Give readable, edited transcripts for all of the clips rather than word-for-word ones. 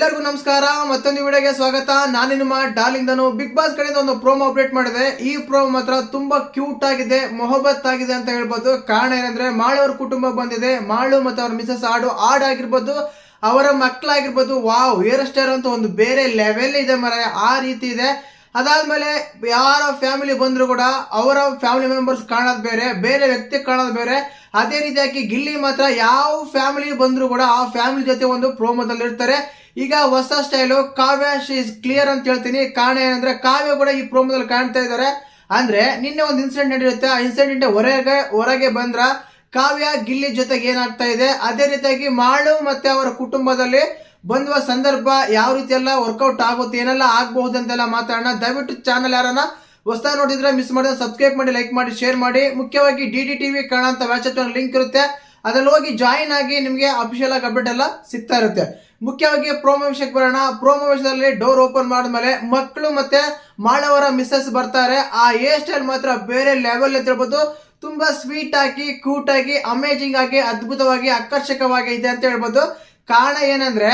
ಎಲ್ಲರಿಗೂ ನಮಸ್ಕಾರ. ಮತ್ತೊಂದು ವಿಡಿಯೋಗೆ ಸ್ವಾಗತ. ನಾನು ನಿಮ್ಮ ಡಾರ್ಲಿಂಗ್ ಧನು. ಬಿಗ್ ಬಾಸ್ ಕಡೆಯಿಂದ ಒಂದು ಪ್ರೋಮೋ ಅಪ್ಡೇಟ್ ಮಾಡಿದೆ. ಈ ಪ್ರೋಮೋ ಮಾತ್ರ ತುಂಬಾ ಕ್ಯೂಟ್ ಆಗಿದೆ, ಮೊಹಬ್ಬತ್ ಆಗಿದೆ ಅಂತ ಹೇಳ್ಬೋದು. ಕಾರಣ ಏನಂದ್ರೆ ಮಾಳು ಅವ್ರ ಕುಟುಂಬ ಬಂದಿದೆ. ಮಾಳು ಮತ್ತೆ ಅವ್ರ ಮಿಸಸ್ ಆಗಿರ್ಬೋದು, ಅವರ ಮಕ್ಕಳಾಗಿರ್ಬೋದು. ವಾವ್, ಹೇರ್ ಸ್ಟೈಲ್ ಅಂತ ಒಂದು ಬೇರೆ ಲೆವೆಲ್ ಇದೆ ಮರ, ಆ ರೀತಿ ಇದೆ. ಅದಾದ್ಮೇಲೆ ಯಾರ ಫ್ಯಾಮಿಲಿ ಬಂದ್ರು ಕೂಡ ಅವರ ಫ್ಯಾಮಿಲಿ ಮೆಂಬರ್ಸ್ ಕಾಣೋದು ಬೇರೆ, ಬೇರೆ ವ್ಯಕ್ತಿ ಕಾಣೋದು ಬೇರೆ. ಅದೇ ರೀತಿಯಾಗಿ ಗಿಲ್ಲಿ ಮಾತ್ರ ಯಾವ ಫ್ಯಾಮಿಲಿ ಬಂದ್ರು ಕೂಡ ಆ ಫ್ಯಾಮಿಲಿ ಜೊತೆ ಒಂದು ಪ್ರೋಮೋದಲ್ಲಿ ಇರ್ತಾರೆ. ಈಗ ಹೊಸ ಸ್ಟೈಲು ಕಾವ್ಯ ಶೀಸ್ ಕ್ಲಿಯರ್ ಅಂತ ಹೇಳ್ತೀನಿ. ಕಾರಣ ಏನಂದ್ರೆ ಕಾವ್ಯ ಕೂಡ ಈ ಪ್ರೋಮೋದಲ್ಲಿ ಕಾಣ್ತಾ ಇದ್ದಾರೆ. ಅಂದ್ರೆ ನಿನ್ನೆ ಒಂದು ಇನ್ಸಿಡೆಂಟ್ ನಡೆಯುತ್ತೆ. ಆ ಇನ್ಸಿಡೆಂಟ್ ಹೊರಗೆ ಬಂದ್ರ ಕಾವ್ಯ ಗಿಲ್ಲಿ ಜೊತೆಗೆ ಏನಾಗ್ತಾ ಇದೆ, ಅದೇ ರೀತಿಯಾಗಿ ಮಾಳು ಮತ್ತೆ ಅವರ ಕುಟುಂಬದಲ್ಲಿ ಬಂದುವ ಸಂದರ್ಭ ಯಾವ ರೀತಿ ಎಲ್ಲ ವರ್ಕೌಟ್ ಆಗುತ್ತೆ, ಏನೆಲ್ಲ ಆಗಬಹುದು ಅಂತೆಲ್ಲ ಮಾತಾಡೋಣ. ದಯವಿಟ್ಟು ಚಾನಲ್ ಯಾರನ್ನ ಹೊಸದಾಗಿ ನೋಡಿದ್ರೆ ಮಿಸ್ ಮಾಡಿದ್ರೆ ಸಬ್ಸ್ಕ್ರೈಬ್ ಮಾಡಿ, ಲೈಕ್ ಮಾಡಿ, ಶೇರ್ ಮಾಡಿ. ಮುಖ್ಯವಾಗಿ DDTV ಕನ್ನಡ ಅಂತ ವ್ಯಾಟ್ಸಪ್ ಚಾನಲ್ ಲಿಂಕ್ ಇರುತ್ತೆ, ಅದ್ರಲ್ಲಿ ಹೋಗಿ ಜಾಯಿನ್ ಆಗಿ ನಿಮಗೆ ಅಫಿಷಿಯಲ್ ಆಗಿ ಅಪ್ಡೇಟ್ ಎಲ್ಲ ಸಿಗ್ತಾ ಇರುತ್ತೆ. ಮುಖ್ಯವಾಗಿ ಪ್ರೋಮೋ ವಿಷಯಕ್ಕೆ ಬರೋಣ. ಪ್ರೋಮೋ ವಿಷಯದಲ್ಲಿ ಡೋರ್ ಓಪನ್ ಮಾಡಿದ್ಮೇಲೆ ಮಕ್ಕಳು ಮತ್ತೆ ಮಾಳವರ ಮಿಸ್ಸಸ್ ಬರ್ತಾರೆ. ಆ ಹೇರ್ ಸ್ಟೈಲ್ ಮಾತ್ರ ಬೇರೆ ಲೆವೆಲ್ ಅಂತ ಹೇಳ್ಬೋದು. ತುಂಬಾ ಸ್ವೀಟ್ ಆಗಿ, ಕ್ಯೂಟ್ ಆಗಿ, ಅಮೇಜಿಂಗ್ ಆಗಿ, ಅದ್ಭುತವಾಗಿ, ಆಕರ್ಷಕವಾಗಿ ಇದೆ ಅಂತ ಹೇಳ್ಬೋದು. ಕಾರಣ ಏನಂದ್ರೆ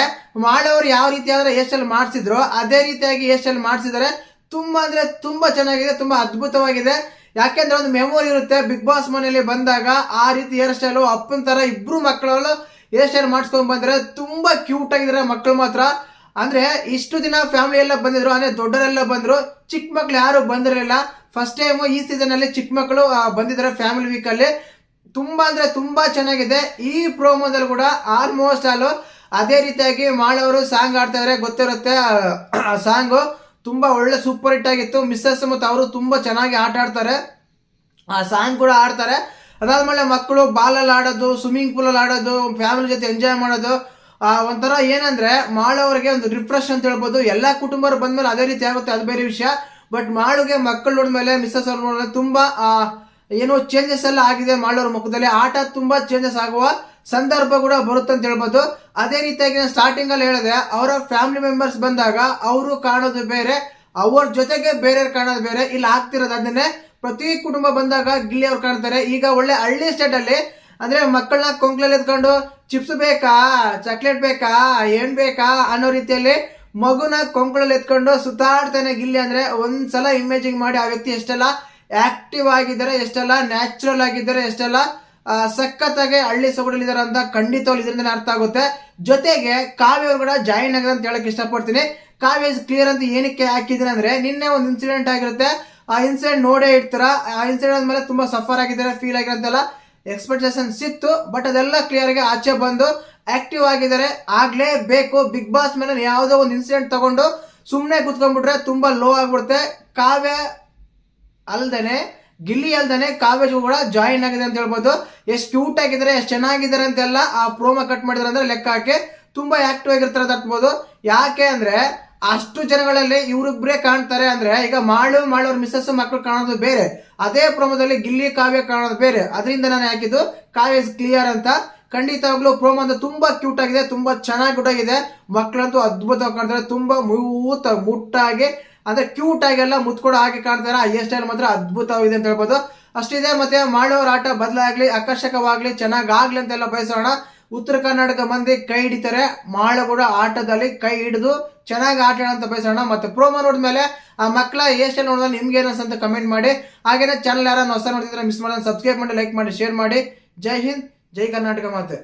ಮಾಳವರು ಯಾವ ರೀತಿ ಆದ್ರೆ ಹೇರ್ ಸ್ಟೈಲ್ ಮಾಡಿಸಿದ್ರು ಅದೇ ರೀತಿಯಾಗಿ ಹೇರ್ ಸ್ಟೈಲ್ ಮಾಡಿಸಿದ್ದಾರೆ. ತುಂಬಾ ಅಂದ್ರೆ ತುಂಬಾ ಚೆನ್ನಾಗಿದೆ, ತುಂಬಾ ಅದ್ಭುತವಾಗಿದೆ. ಯಾಕೆಂದ್ರೆ ಒಂದು ಮೆಮೊರಿ ಇರುತ್ತೆ, ಬಿಗ್ ಬಾಸ್ ಮನೆಯಲ್ಲಿ ಬಂದಾಗ ಆ ರೀತಿ ಹೇರ್ ಸ್ಟೈಲು ಅಪ್ಪನ ತರ ಇಬ್ರು ಮಕ್ಕಳಲ್ಲೂ ಹೇರ್ ಸ್ಟೈಲ್ ಮಾಡಿಸ್ಕೊಂಡ್ ಬಂದ್ರೆ ತುಂಬಾ ಕ್ಯೂಟ್ ಆಗಿದ್ರೆ ಮಕ್ಕಳು ಮಾತ್ರ. ಅಂದ್ರೆ ಇಷ್ಟು ದಿನ ಫ್ಯಾಮಿಲಿ ಎಲ್ಲ ಬಂದಿದ್ರು, ಅಂದ್ರೆ ದೊಡ್ಡರೆಲ್ಲ ಬಂದ್ರು, ಚಿಕ್ಕ ಮಕ್ಳು ಯಾರು ಬಂದಿರಲಿಲ್ಲ. ಫಸ್ಟ್ ಟೈಮ್ ಈ ಸೀಸನ್ ಅಲ್ಲಿ ಚಿಕ್ಕ ಮಕ್ಕಳು ಬಂದಿದ್ದಾರೆ ಫ್ಯಾಮಿಲಿ ವೀಕ್ ಅಲ್ಲಿ. ತುಂಬಾ ಅಂದ್ರೆ ತುಂಬಾ ಚೆನ್ನಾಗಿದೆ. ಈ ಪ್ರೋಮೋದಲ್ಲಿ ಕೂಡ ಆಲ್ಮೋಸ್ಟ್ ಆಲ್ ಅದೇ ರೀತಿಯಾಗಿ ಮಾಳವರು ಸಾಂಗ್ ಆಡ್ತಾ ಇದಾರೆ, ಗೊತ್ತಿರುತ್ತೆ. ಸಾಂಗು ತುಂಬಾ ಒಳ್ಳೆ ಸೂಪರ್ ಹಿಟ್ ಆಗಿತ್ತು. ಮಿಸ್ಸಸ್ ಮತ್ತು ಅವರು ತುಂಬಾ ಚೆನ್ನಾಗಿ ಆಟ ಆಡ್ತಾರೆ, ಆ ಸಾಂಗ್ ಕೂಡ ಆಡ್ತಾರೆ. ಅದಾದ್ಮೇಲೆ ಮಕ್ಕಳು ಬಾಲಲ್ಲಿ ಆಡೋದು, ಸ್ವಿಮ್ಮಿಂಗ್ ಪೂಲ್ ಅಲ್ಲಿ ಆಡೋದು, ಫ್ಯಾಮಿಲಿ ಜೊತೆ ಎಂಜಾಯ್ ಮಾಡೋದು, ಒಂಥರ ಏನಂದ್ರೆ ಮಾಳವರಿಗೆ ಒಂದು ರಿಫ್ರೆಶ್ ಅಂತ ಹೇಳ್ಬೋದು. ಎಲ್ಲಾ ಕುಟುಂಬರು ಬಂದ್ಮೇಲೆ ಅದೇ ರೀತಿ ಆಗುತ್ತೆ, ಅದು ಬೇರೆ ವಿಷಯ. ಬಟ್ ಮಾಳುಗೆ ಮಕ್ಕಳು ನೋಡಿದ್ಮೇಲೆ, ಮಿಸ್ಸಸ್ ಅವ್ರು ನೋಡಿದ್ರೆ ತುಂಬಾ ಏನೋ ಚೇಂಜಸ್ ಎಲ್ಲ ಆಗಿದೆ ಮಾಳವ್ರ ಮುಖದಲ್ಲಿ. ಆಟ ತುಂಬಾ ಚೇಂಜಸ್ ಆಗುವ ಸಂದರ್ಭ ಕೂಡ ಬರುತ್ತೆ ಅಂತ ಹೇಳ್ಬೋದು. ಅದೇ ರೀತಿಯಾಗಿ ಸ್ಟಾರ್ಟಿಂಗ್ ಅಲ್ಲಿ ಹೇಳಿದೆ, ಅವರ ಫ್ಯಾಮಿಲಿ ಮೆಂಬರ್ಸ್ ಬಂದಾಗ ಅವರು ಕಾಣೋದು ಬೇರೆ, ಅವ್ರ ಜೊತೆಗೆ ಬೇರೆ ಕಾಣೋದು ಬೇರೆ. ಇಲ್ಲಿ ಆಗ್ತಿರೋದು ಅದನ್ನೇ. ಪ್ರತಿ ಕುಟುಂಬ ಬಂದಾಗ ಗಿಲ್ಲಿ ಅವ್ರು ಕಾಣ್ತಾರೆ. ಈಗ ಒಳ್ಳೆ ಹಳ್ಳಿ ಸ್ಟೇಟ್ ಅಲ್ಲಿ ಅಂದ್ರೆ ಮಕ್ಕಳನ್ನ ಕೊಂಕ್ಲಲ್ಲಿ ಎತ್ಕೊಂಡು ಚಿಪ್ಸ್ ಬೇಕಾ, ಚಾಕ್ಲೇಟ್ ಬೇಕಾ, ಏನ್ ಬೇಕಾ ಅನ್ನೋ ರೀತಿಯಲ್ಲಿ ಮಗುನ ಕೊಂಕಳಲ್ಲಿ ಎತ್ಕೊಂಡು ಸುತ್ತಾಡ್ತಾನೆ ಗಿಲ್ಲಿ. ಅಂದ್ರೆ ಒಂದ್ಸಲ ಇಮೇಜಿಂಗ್ ಮಾಡಿ ಆ ವ್ಯಕ್ತಿ ಎಷ್ಟೆಲ್ಲ ಆಕ್ಟಿವ್ ಆಗಿದ್ದಾರೆ, ಎಷ್ಟೆಲ್ಲ ನ್ಯಾಚುರಲ್ ಆಗಿದ್ದಾರೆ, ಎಷ್ಟೆಲ್ಲ ಸಖತ್ತಾಗಿ ಹಳ್ಳಿ ಸೊಗಡಲ್ಲಿದ್ದಾರೆ ಅಂತ ಖಂಡಿತವಾಗ್ಲೂ ಇದರಿಂದ ಅರ್ಥ ಆಗುತ್ತೆ. ಜೊತೆಗೆ ಕಾವ್ಯ ಅವರು ಕೂಡ ಜಾಯಿನ್ ಆಗಿದೆ ಅಂತ ಹೇಳಕ್ ಇಷ್ಟಪಡ್ತೀನಿ. ಕಾವ್ಯ ಕ್ಲಿಯರ್ ಅಂತ ಏನಕ್ಕೆ ಹಾಕಿದ್ರೆ ಅಂದ್ರೆ ನಿನ್ನೆ ಒಂದು ಇನ್ಸಿಡೆಂಟ್ ಆಗಿರುತ್ತೆ, ಆ ಇನ್ಸಿಡೆಂಟ್ ನೋಡೇ ಇರ್ತಾರ. ಆ ಇನ್ಸಿಡೆಂಟ್ ಮೇಲೆ ತುಂಬಾ ಸಫರ್ ಆಗಿದ್ದಾರೆ, ಫೀಲ್ ಆಗಿರಂತೆಲ್ಲ ಎಕ್ಸ್ಪೆಕ್ಟೇಷನ್ ಸಿಕ್ತು. ಬಟ್ ಅದೆಲ್ಲ ಕ್ಲಿಯರ್ ಆಗಿ ಆಚೆ ಬಂದು ಆಕ್ಟಿವ್ ಆಗಿದ್ದಾರೆ. ಆಗ್ಲೇಬೇಕು. ಬಿಗ್ ಬಾಸ್ ಮೇಲೆ ಯಾವುದೋ ಒಂದು ಇನ್ಸಿಡೆಂಟ್ ತಗೊಂಡು ಸುಮ್ಮನೆ ಕುತ್ಕೊಂಡ್ಬಿಟ್ರೆ ತುಂಬಾ ಲೋ ಆಗ್ಬಿಡುತ್ತೆ. ಕಾವ್ಯ ಅಲ್ದೇನೆ, ಗಿಲ್ಲಿ ಅಲ್ದೇನೆ ಕಾವ್ಯ ಕೂಡ ಜಾಯಿನ್ ಆಗಿದೆ ಅಂತ ಹೇಳ್ಬೋದು. ಎಷ್ಟು ಕ್ಯೂಟ್ ಆಗಿದ್ದಾರೆ, ಎಷ್ಟು ಚೆನ್ನಾಗಿದ್ದಾರೆ ಅಂತೆಲ್ಲ ಆ ಪ್ರೋಮೋ ಕಟ್ ಮಾಡಿದ್ರೆ ಅಂದ್ರೆ ಲೆಕ್ಕ ಹಾಕಿ ತುಂಬಾ ಆಕ್ಟಿವ್ ಆಗಿರ್ತಾರೆ ಅಂತ ಅನ್ಬೋದು. ಯಾಕೆ ಅಂದ್ರೆ ಅಷ್ಟು ಜನಗಳಲ್ಲಿ ಇವ್ರಿಬ್ರೇ ಕಾಣ್ತಾರೆ. ಅಂದ್ರೆ ಈಗ ಮಾಳವ್ರ ಮಿಸ್ಸಸ್ ಮಕ್ಕಳು ಕಾಣೋದು ಬೇರೆ, ಅದೇ ಪ್ರೋಮೋದಲ್ಲಿ ಗಿಲ್ಲಿ ಕಾವ್ಯ ಕಾಣೋದು ಬೇರೆ. ಅದರಿಂದ ನಾನು ಹಾಕಿದ್ದು ಕಾವ್ಯ ಕ್ಲಿಯರ್ ಅಂತ. ಖಂಡಿತವಾಗ್ಲೂ ಪ್ರೋಮೋ ಅಂತ ತುಂಬಾ ಕ್ಯೂಟ್ ಆಗಿದೆ, ತುಂಬಾ ಚೆನ್ನಾಗಿ ಆಗಿದೆ. ಮಕ್ಕಳಂತೂ ಅದ್ಭುತವಾಗಿ ಕಾಣ್ತಾರೆ, ತುಂಬಾ ಮುಟ್ಟಾಗಿ ಅಂದ್ರೆ ಕ್ಯೂಟ್ ಆಗಿ ಎಲ್ಲ ಮುತ್ಕೊಡೋ ಹಾಗೆ ಕಾಣ್ತಾರೆ. ಆ ಹೇರ್ ಸ್ಟೈಲ್ ಮಾತ್ರ ಅದ್ಭುತವಾಗಿದೆ ಅಂತ ಹೇಳ್ಬೋದು. ಅಷ್ಟಿದೆ. ಮತ್ತೆ ಮಾಳವ್ರ ಆಟ ಬದಲಾಗ್ಲಿ, ಆಕರ್ಷಕವಾಗ್ಲಿ, ಚೆನ್ನಾಗಾಗ್ಲಿ ಅಂತೆಲ್ಲ ಬಯಸೋಣ. ಉತ್ತರ ಕರ್ನಾಟಕ ಮಂದಿ ಕೈ ಹಿಡಿತಾರೆ, ಮಾಳು ಕೂಡ ಆಟದಲ್ಲಿ ಕೈ ಹಿಡಿದು ಚೆನ್ನಾಗಿ ಆಟ ಅಂತ ಬಯಸೋಣ. ಮತ್ತೆ ಪ್ರೋಮೋ ನೋಡಿದ್ಮೇಲೆ ಆ ಮಕ್ಕಳ ಹೇರ್ ಸ್ಟೈಲ್ ನೋಡಿದ್ರೆ ನಿಮ್ಗೆ ಏನು ಅಂತ ಕಮೆಂಟ್ ಮಾಡಿ. ಹಾಗೇನೆ ಚಾನಲ್ ಯಾರನ್ನ ಹೊಸ ನೋಡಿದ್ರೆ ಮಿಸ್ ಮಾಡೋಣ, ಸಬ್ಸ್ಕ್ರೈಬ್ ಮಾಡಿ, ಲೈಕ್ ಮಾಡಿ, ಶೇರ್ ಮಾಡಿ. ಜೈ ಹಿಂದ್, ಜೈ ಕರ್ನಾಟಕ ಮಾತೆ.